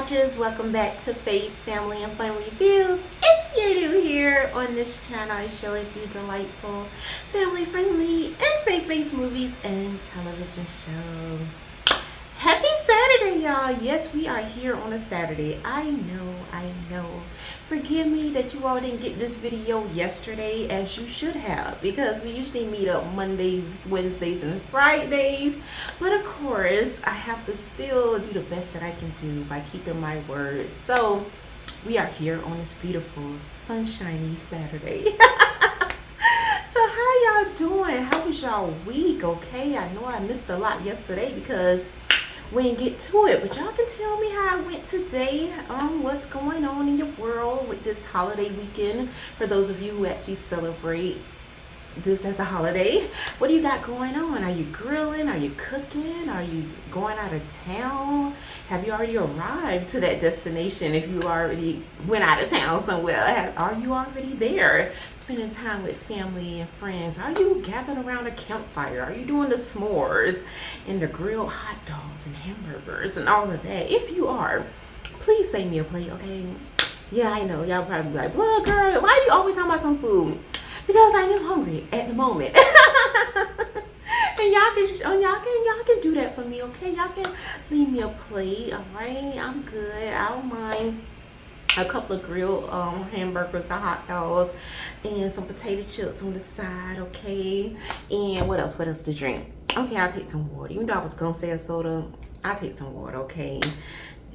watchers, welcome back to Faith, Family, and Fun Reviews. If you're new here on this channel, I share with you delightful, family-friendly, and faith-based movies and television shows. Happy Saturday, y'all. Yes, we are here on a Saturday. I know. Forgive me that you all didn't get this video yesterday, as you should have, because we usually meet up Mondays, Wednesdays, and Fridays. But of course, I have to still do the best that I can do by keeping my word. So we are here on this beautiful, sunshiny Saturday. So how y'all doing? How was y'all week? Okay, I know I missed a lot yesterday because we didn't get to it, but y'all can tell me how I went today. What's going on in your world with this holiday weekend for those of you who actually celebrate this as a holiday. What do you got going on? Are you grilling? Are you cooking? Are you going out of town? Have you already arrived to that destination? If you already went out of town somewhere, are you already there spending time with family and friends? Are you gathered around a campfire? Are you doing the s'mores and the grilled hot dogs and hamburgers and all of that? If you are, please save me a plate, okay? Yeah, I know y'all probably be like, blood girl, why are you always talking about some food? Because I am hungry at the moment. And y'all can do that for me, okay? Y'all can leave me a plate, all right? I'm good. I don't mind a couple of grilled hamburgers and hot dogs and some potato chips on the side, okay? And what else to drink? Okay, I'll take some water. Even though I was gonna say a soda, I'll take some water, okay?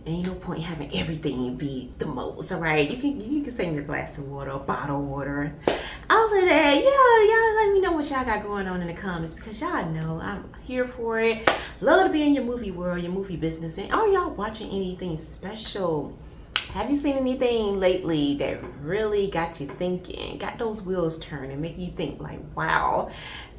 Ain't no point having everything be the most, all right? You can save me a glass of water, a bottle of water, all of that. Yeah, y'all let me know what y'all got going on in the comments, because y'all know I'm here for it. Love to be in your movie world, your movie business. And are y'all watching anything special? Have you seen anything lately that really got you thinking, got those wheels turning, make you think like, wow,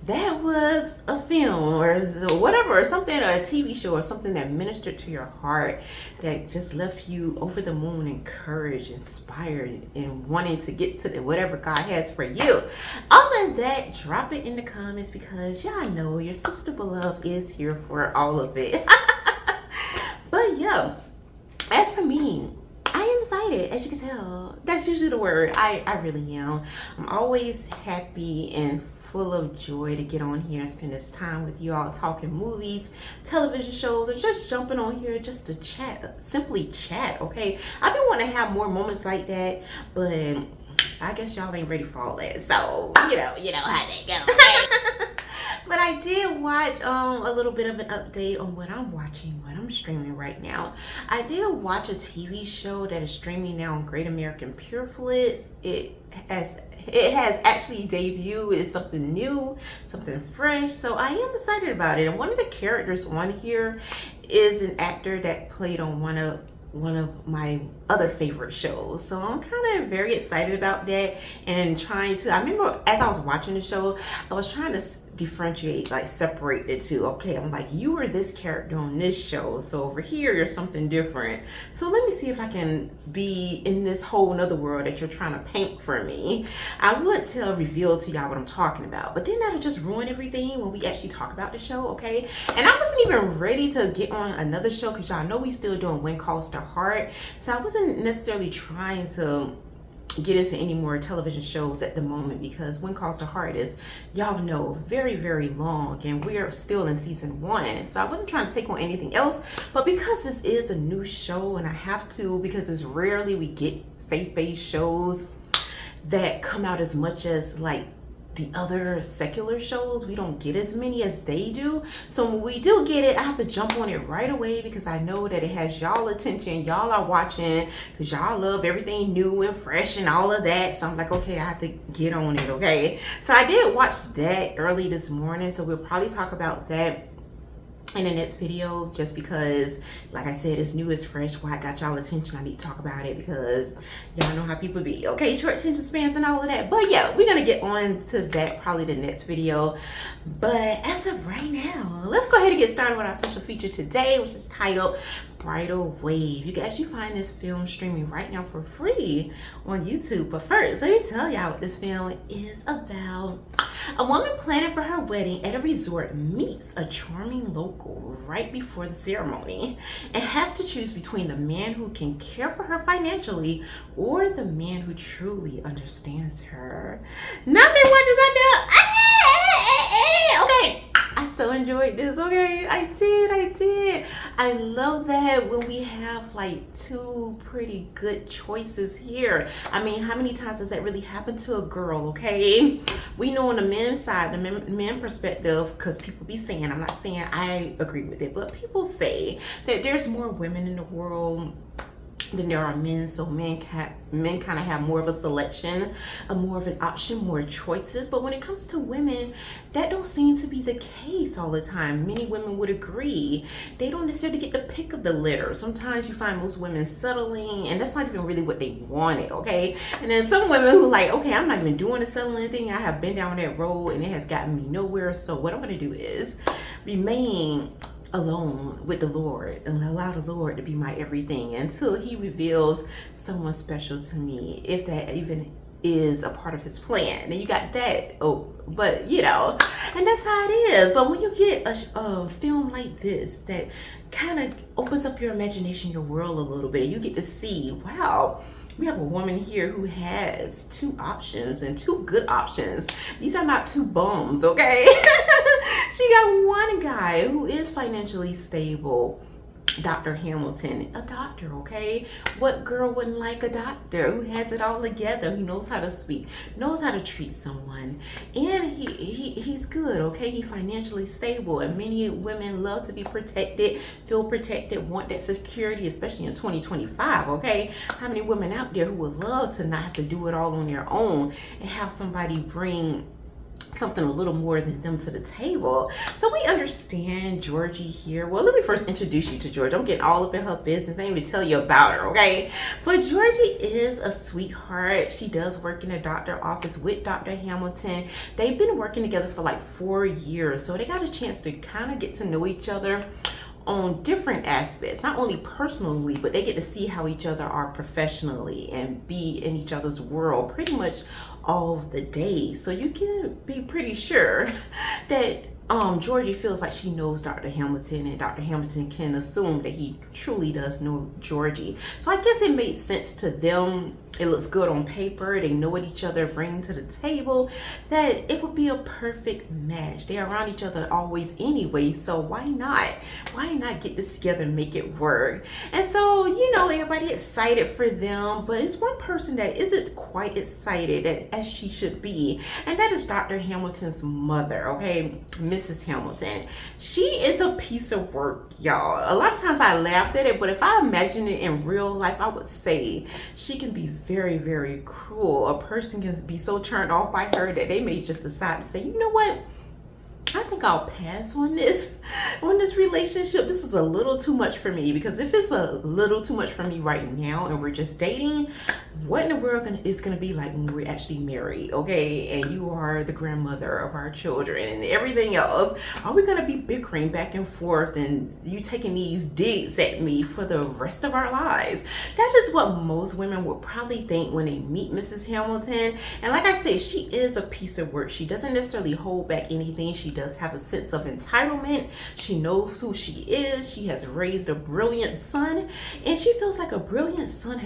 that was a film or whatever, or something, or a TV show or something that ministered to your heart, that just left you over the moon, encouraged, inspired, and wanting to get to whatever God has for you? All of that, drop it in the comments, because y'all know your sister beloved is here for all of it. But yeah, as for me, I am excited, as you can tell. That's usually the word. I really am. I'm always happy and full of joy to get on here and spend this time with you all, talking movies, television shows, or just jumping on here just to chat, simply chat, okay? I've been wanting to have more moments like that, but I guess y'all ain't ready for all that. So, you know how that goes, okay? But I did watch a little bit of an update on what I'm watching, what I'm streaming right now. I did watch a TV show that is streaming now on Great American Pure Flix. It has actually debuted. It's something new, something fresh. So I am excited about it. And one of the characters on here is an actor that played on one of my other favorite shows. So I'm kind of very excited about that, and I remember as I was watching the show, I was trying to differentiate, like separate the two. Okay, I'm like, you were this character on this show, so over here you're something different. So let me see if I can be in this whole nother world that you're trying to paint for me. I would reveal to y'all what I'm talking about, but then that'll just ruin everything when we actually talk about the show, okay? And I wasn't even ready to get on another show, because y'all know we still doing When Calls to Heart, so I wasn't necessarily trying to get into any more television shows at the moment, because When Calls to Heart is, y'all know, very, very long, and we're still in season 1. So I wasn't trying to take on anything else, but because this is a new show and I have to, because it's rarely we get faith-based shows that come out as much as like the other secular shows. We don't get as many as they do. So when we do get it, I have to jump on it right away, because I know that it has y'all attention. Y'all are watching because y'all love everything new and fresh and all of that. So I'm like, okay, I have to get on it, okay? So I did watch that early this morning, so we'll probably talk about that in the next video, just because, like I said, it's new, it's fresh. Why it got y'all attention, I need to talk about it, because y'all know how people be, okay? Short attention spans and all of that. But yeah, we're gonna get on to that probably the next video. But as of right now, let's go ahead and get started with our special feature today, which is titled Bridal Wave. You can actually find this film streaming right now for free on YouTube. But first, let me tell y'all what this film is about. A woman planning for her wedding at a resort meets a charming local right before the ceremony and has to choose between the man who can care for her financially or the man who truly understands her. Nothing watches out there. Okay, I so enjoyed this. Okay, I did. I love that when we have like two pretty good choices here. I mean, how many times does that really happen to a girl? Okay, we know on the men's side, the men perspective, because people be saying, I'm not saying I agree with it, but people say that there's more women in the world than there are men, so men kind of have more of a selection, more of an option, more choices. But when it comes to women, that don't seem to be the case all the time. Many women would agree they don't necessarily get the pick of the litter. Sometimes you find most women settling, and that's not even really what they wanted. Okay, and then some women who like, okay, I'm not even doing the settling thing. I have been down that road and it has gotten me nowhere, so what I'm gonna do is remain alone with the Lord and allow the Lord to be my everything until he reveals someone special to me, if that even is a part of his plan. And you got that, but you know, and that's how it is. But when you get a film like this that kind of opens up your imagination, your world a little bit, and you get to see, wow, we have a woman here who has two options, and two good options. These are not two bums, okay? She got one guy who is financially stable, Dr. Hamilton, a doctor, okay? What girl wouldn't like a doctor who has it all together, who knows how to speak, knows how to treat someone, and he's good, okay? He's financially stable, and many women love to be protected, feel protected, want that security, especially in 2025, okay? How many women out there who would love to not have to do it all on their own and have somebody bring something a little more than them to the table? So we understand Georgie here. Well, let me first introduce you to Georgie. I'm getting all up in her business. I didn't even tell you about her, okay? But Georgie is a sweetheart. She does work in a doctor office with Dr. Hamilton. They've been working together for like 4 years, so they got a chance to kind of get to know each other on different aspects, not only personally, but they get to see how each other are professionally and be in each other's world pretty much all the days. So you can be pretty sure that Georgie feels like she knows Dr. Hamilton, and Dr. Hamilton can assume that he truly does know Georgie. So I guess it made sense to them. It looks good on paper. They know what each other bring to the table, that it would be a perfect match. They're around each other always anyway, so why not? Why not get this together and make it work? And so, you know, everybody excited for them, but it's one person that isn't quite excited as she should be, and that is Dr. Hamilton's mother, okay? Mrs. Hamilton. She is a piece of work, y'all. A lot of times I laughed at it, but if I imagine it in real life, I would say she can be very, very cruel. A person can be so turned off by her that they may just decide to say, you know what? I think I'll pass on this relationship. This is a little too much for me, because if it's a little too much for me right now and we're just dating, what in the world is going to be like when we're actually married, okay? And you are the grandmother of our children and everything else. Are we going to be bickering back and forth and you taking these digs at me for the rest of our lives? That is what most women would probably think when they meet Mrs. Hamilton. And like I said, she is a piece of work. She doesn't necessarily hold back anything. She does have a sense of entitlement. She knows who she is. She has raised a brilliant son, and she feels like a brilliant son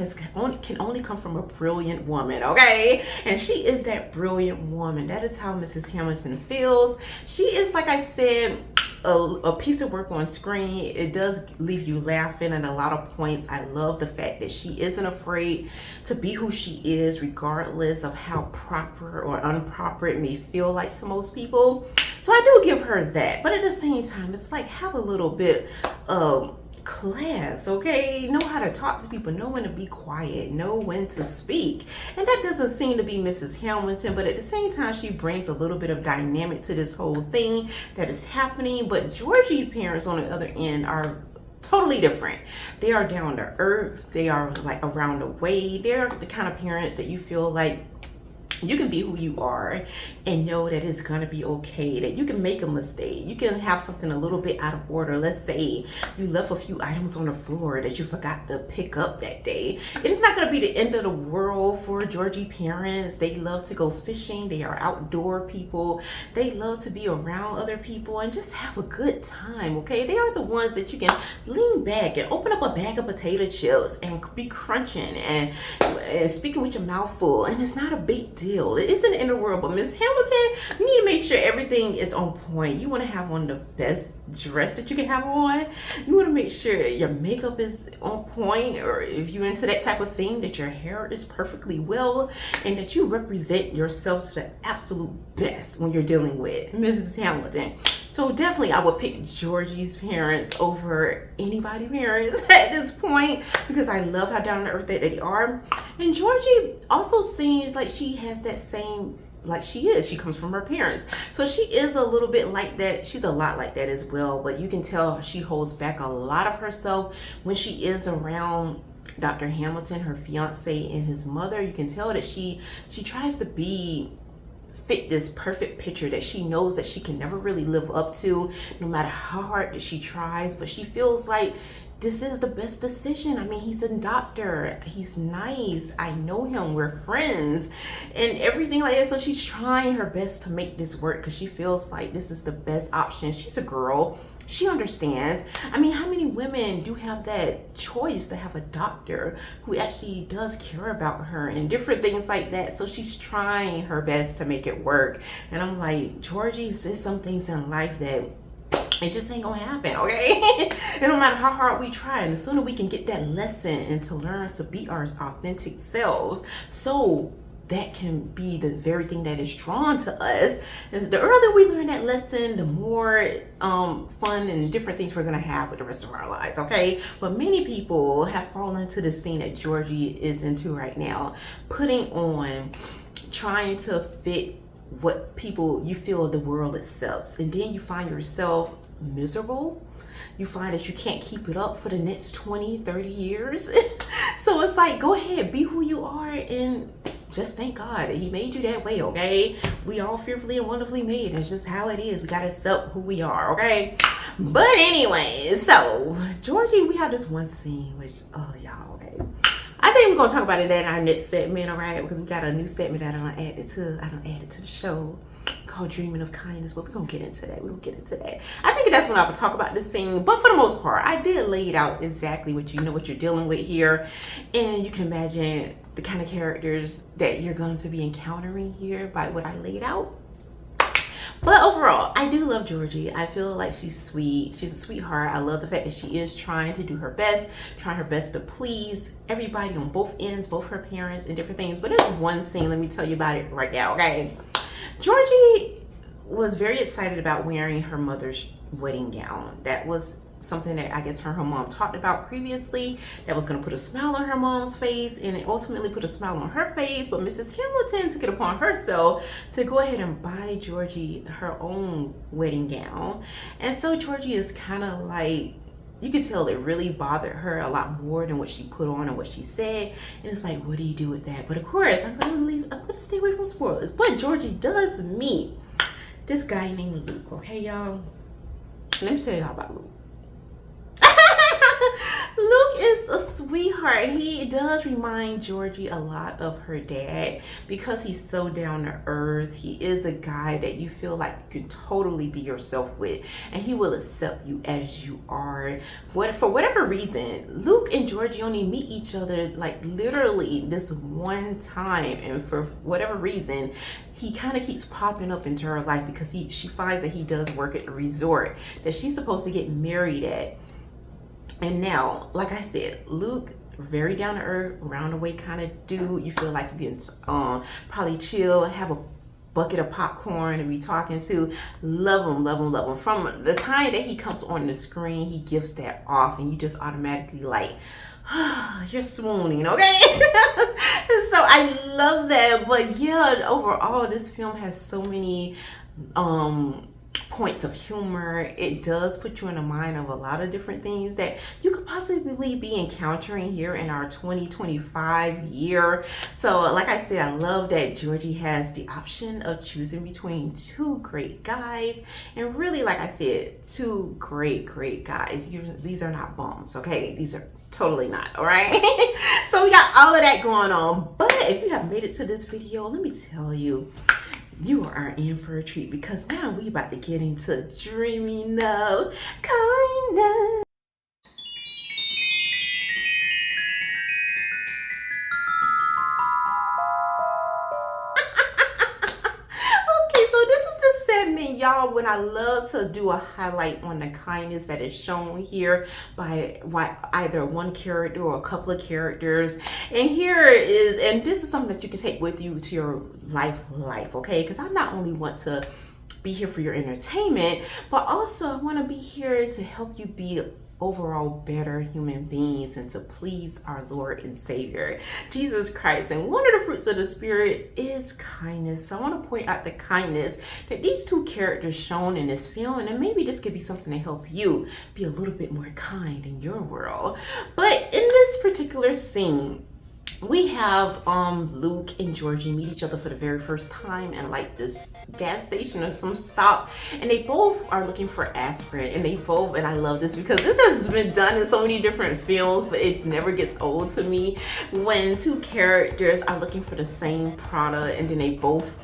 can only come from a brilliant woman, okay? And she is that brilliant woman. That is how Mrs. Hamilton feels. She is, like I said, a piece of work on screen. It does leave you laughing at a lot of points. I love the fact that she isn't afraid to be who she is, regardless of how proper or improper it may feel like to most people. So I do give her that. But at the same time, it's like, have a little bit of class, okay? Know how to talk to people, know when to be quiet, know when to speak. And that doesn't seem to be Mrs. Hamilton, but at the same time, she brings a little bit of dynamic to this whole thing that is happening. But Georgie's parents on the other end are totally different. They are down to earth. They are like around the way. They're the kind of parents that you feel like you can be who you are and know that it's gonna be okay, that you can make a mistake, you can have something a little bit out of order. Let's say you left a few items on the floor that you forgot to pick up that day. It is not gonna be the end of the world for Georgie parents. They love to go fishing, they are outdoor people, they love to be around other people and just have a good time, okay? They are the ones that you can lean back and open up a bag of potato chips and be crunching and speaking with your mouth full, and it's not a big deal. It isn't in the world. But Miss Hamilton, you need to make sure everything is on point. You want to have on the best dress that you can have on. You want to make sure your makeup is on point, or if you're into that type of thing, that your hair is perfectly well, and that you represent yourself to the absolute best when you're dealing with Mrs. Hamilton. So definitely I would pick Georgie's parents over anybody's parents at this point, because I love how down to earth that they are. And Georgie also seems like she has that same, like she comes from her parents. So she is a little bit like that. She's a lot like that as well, but you can tell she holds back a lot of herself when she is around Dr. Hamilton, her fiance, and his mother. You can tell that she tries to fit this perfect picture that she knows that she can never really live up to, no matter how hard that she tries. But she feels like this is the best decision. I mean, he's a doctor, he's nice, I know him, we're friends, and everything like that. So she's trying her best to make this work because she feels like this is the best option. She's a girl, she understands. I mean, how many women do have that choice to have a doctor who actually does care about her and different things like that? So she's trying her best to make it work. And I'm like, Georgie, there's some things in life that it just ain't gonna happen, okay? And no matter how hard we try, and the sooner we can get that lesson and to learn to be our authentic selves, so that can be the very thing that is drawn to us. Is the earlier we learn that lesson, the more fun and different things we're gonna have with the rest of our lives, okay? But many people have fallen into this thing that Georgie is into right now, putting on, trying to fit what people you feel the world accepts, and then you find yourself miserable. You find that you can't keep it up for the next 20-30 years. So it's like, go ahead, be who you are, and just thank God that he made you that way, okay? We all fearfully and wonderfully made. That's just how it is. We gotta accept who we are, okay? But anyway, so Georgie, we have this one scene which, oh y'all, okay, I think we're gonna talk about it in our next segment, all right? Because we got a new segment that I done added to the show called Dreaming of Kindness, but we're gonna get into that. I think that's when I would talk about this scene, but for the most part, I did lay it out exactly what you're dealing with here, and you can imagine the kind of characters that you're going to be encountering here by what I laid out. But overall, I do love Georgie. I feel like she's sweet. She's a sweetheart. I love the fact that she is trying to do her best, trying her best to please everybody on both ends, both her parents and different things. But there's one scene, let me tell you about it right now, okay? Georgie was very excited about wearing her mother's wedding gown. That was something that I guess her mom talked about previously, that was going to put a smile on her mom's face, and it ultimately put a smile on her face. But Mrs. Hamilton took it upon herself to go ahead and buy Georgie her own wedding gown. And so Georgie is kind of like, you could tell it really bothered her a lot more than what she put on and what she said. And it's like, what do you do with that? But of course, I'm gonna stay away from spoilers. But Georgie does meet this guy named Luke, okay, y'all? Let me tell y'all about Luke. Luke is a sweetheart. He does remind Georgie a lot of her dad because he's so down to earth. He is a guy that you feel like you can totally be yourself with, and he will accept you as you are. For whatever reason, Luke and Georgie only meet each other like literally this one time, and for whatever reason, he kind of keeps popping up into her life because she finds that he does work at the resort that she's supposed to get married at. And now, like I said, Luke, very down to earth, round-the-way kind of dude. You feel like you can probably chill, have a bucket of popcorn and be talking to. Love him, love him, love him. From the time that he comes on the screen, he gives that off, and you just automatically like, you're swooning, okay? So I love that. But yeah, overall, this film has so many points of humor. It does put you in the mind of a lot of different things that you could possibly be encountering here in our 2025 year. So like I said, I love that Georgie has the option of choosing between two great guys, and really, like I said, two great guys. These are not bums, okay? These are totally not, all right? So we got all of that going on. But if you have made it to this video, let me tell you, you are in for a treat, because now we about to get into dreaming of kindness. Okay, so this is the segment, y'all, when I love to do a highlight on the kindness that is shown here by either one character or a couple of characters. And here is, and this is something that you can take with you to your life, okay? Because I not only want to be here for your entertainment, but also I want to be here to help you be overall better human beings and to please our Lord and Savior, Jesus Christ. And one of the fruits of the Spirit is kindness. So I want to point out the kindness that these two characters shown in this film, and then maybe this could be something to help you be a little bit more kind in your world. But in this particular scene, we have Luke and Georgie meet each other for the very first time in like this gas station or some stop, and they both are looking for aspirin, and I love this because this has been done in so many different films, but it never gets old to me when two characters are looking for the same product and then they both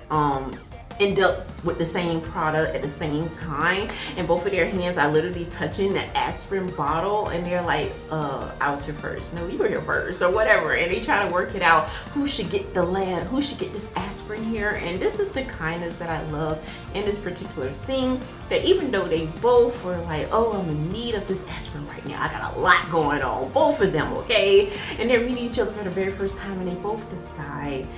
end up with the same product at the same time, and both of their hands are literally touching the aspirin bottle, and they're like, I was here first, no, you were here first, or whatever, and they try to work it out, who should get who should get this aspirin here. And this is the kindness that I love in this particular scene, that even though they both were like, oh, I'm in need of this aspirin right now, I got a lot going on, both of them, okay, and they're meeting each other for the very first time, and they both decide,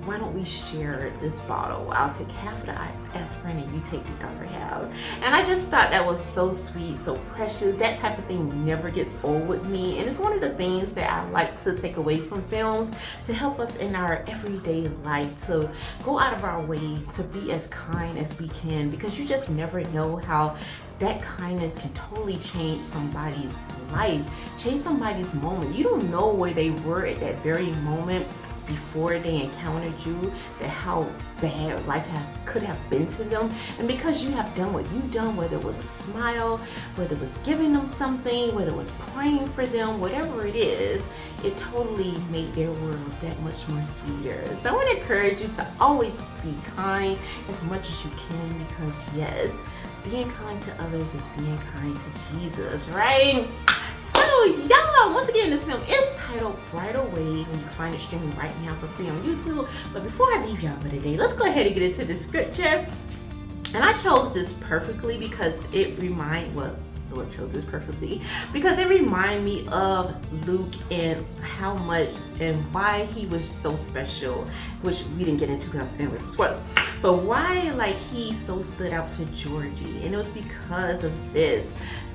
why don't we share this bottle? I'll take half of the aspirin and you take the other half. And I just thought that was so sweet, so precious. That type of thing never gets old with me. And it's one of the things that I like to take away from films to help us in our everyday life, to go out of our way to be as kind as we can, because you just never know how that kindness can totally change somebody's life, change somebody's moment. You don't know where they were at that very moment before they encountered you, that how bad life could have been to them. And because you have done what you've done, whether it was a smile, whether it was giving them something, whether it was praying for them, whatever it is, it totally made their world that much more sweeter. So I want to encourage you to always be kind as much as you can, because yes, being kind to others is being kind to Jesus, right? So y'all, once again, this film is titled Bridal Wave, and you can find it streaming right now for free on YouTube. But before I leave y'all for today, let's go ahead and get into the scripture. And I chose this perfectly because it chose this perfectly because it reminded me of Luke and how much and why he was so special, which we didn't get into because I was staying away from spoilers. But why like he so stood out to Georgie, and it was because of this.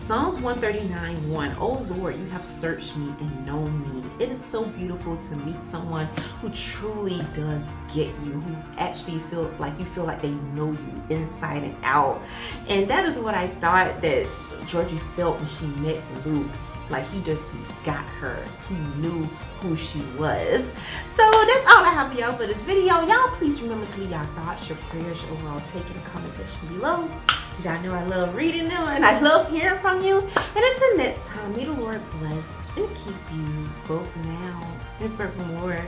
Psalms 139:1, oh Lord, you have searched me and known me. It is so beautiful to meet someone who truly does get you, who actually feel like they know you inside and out. And that is what I thought that Georgie felt when she met Luke. Like he just got her. He knew who she was. So that's all I have for y'all for this video. Y'all please remember to leave y'all thoughts, your prayers, your overall take in the comment section below. Y'all know I love reading them and I love hearing from you. And until next time, may the Lord bless and keep you both now and forevermore.